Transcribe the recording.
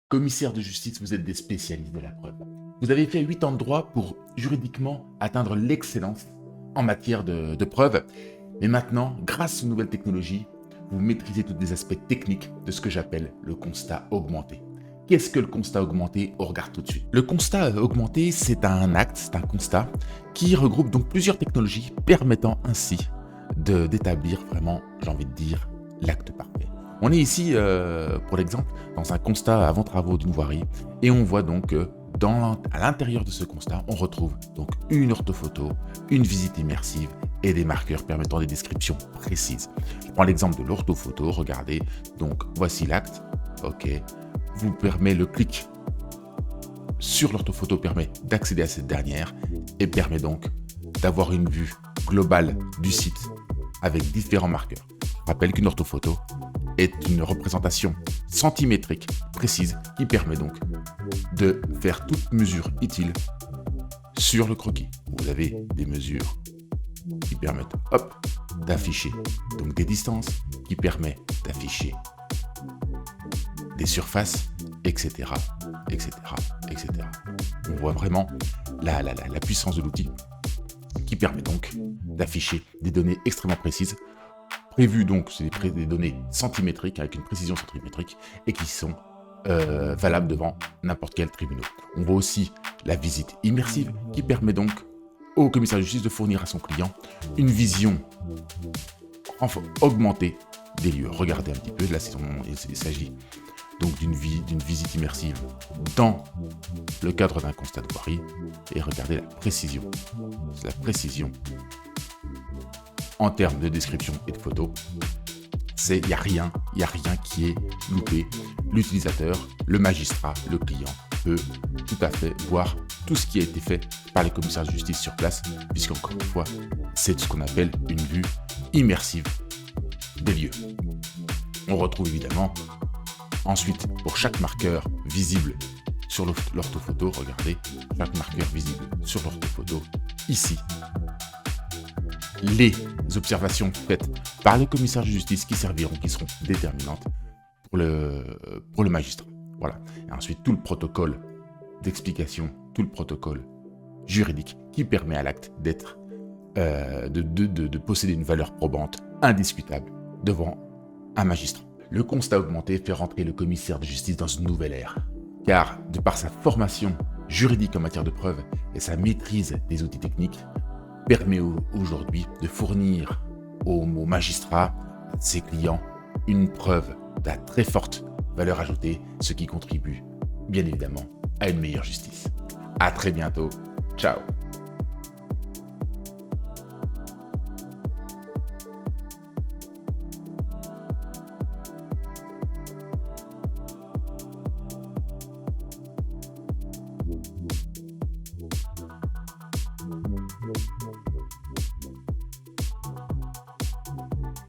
Commissaire de justice, vous êtes des spécialistes de la preuve. Vous avez fait 8 ans de droit pour juridiquement atteindre l'excellence en matière de preuve. Mais maintenant, grâce aux nouvelles technologies, vous maîtrisez tous les aspects techniques de ce que j'appelle le constat augmenté. Qu'est-ce que le constat augmenté? On regarde tout de suite. Le constat augmenté, c'est un acte, c'est un constat qui regroupe donc plusieurs technologies permettant ainsi d'établir vraiment, j'ai envie de dire, l'acte parfait. On est ici, pour l'exemple, dans un constat avant travaux d'une voirie et on voit donc à l'intérieur de ce constat, on retrouve donc une orthophoto, une visite immersive et des marqueurs permettant des descriptions précises. Je prends l'exemple de l'orthophoto, regardez, donc voici l'acte, ok, vous permet le clic sur l'orthophoto permet d'accéder à cette dernière et permet donc d'avoir une vue globale du site avec différents marqueurs. Je rappelle qu'une orthophoto est une représentation centimétrique précise qui permet donc de faire toute mesure utile sur le croquis. Vous avez des mesures qui permettent d'afficher donc des distances, qui permettent d'afficher des surfaces, etc., etc., etc. On voit vraiment la puissance de l'outil qui permet donc d'afficher des données extrêmement précises, prévues donc, c'est des données centimétriques avec une précision centimétrique et qui sont valables devant n'importe quel tribunal. On voit aussi la visite immersive qui permet donc au commissaire de justice de fournir à son client une vision augmentée des lieux. Regardez un petit peu, là il s'agit donc d'une visite immersive dans le cadre d'un constat de voirie et regardez la précision. La précision en termes de description et de photos, il n'y a rien qui est loupé. L'utilisateur, le magistrat, le client peut tout à fait voir tout ce qui a été fait par les commissaires de justice sur place, puisqu'encore une fois, c'est ce qu'on appelle une vue immersive des lieux. On retrouve évidemment ensuite pour chaque marqueur visible sur l'orthophoto, regardez, chaque marqueur visible sur l'orthophoto, ici, les observations faites par les commissaires de justice qui seront déterminantes pour le magistrat. Voilà. Et ensuite, tout le protocole d'explication, tout le protocole juridique qui permet à l'acte d'être, de posséder une valeur probante indiscutable devant un magistrat. Le constat augmenté fait rentrer le commissaire de justice dans une nouvelle ère, car de par sa formation juridique en matière de preuve et sa maîtrise des outils techniques, permet aujourd'hui de fournir aux magistrats, à ses clients, une preuve de très forte valeur ajoutée, ce qui contribue bien évidemment à une meilleure justice. À très bientôt, ciao.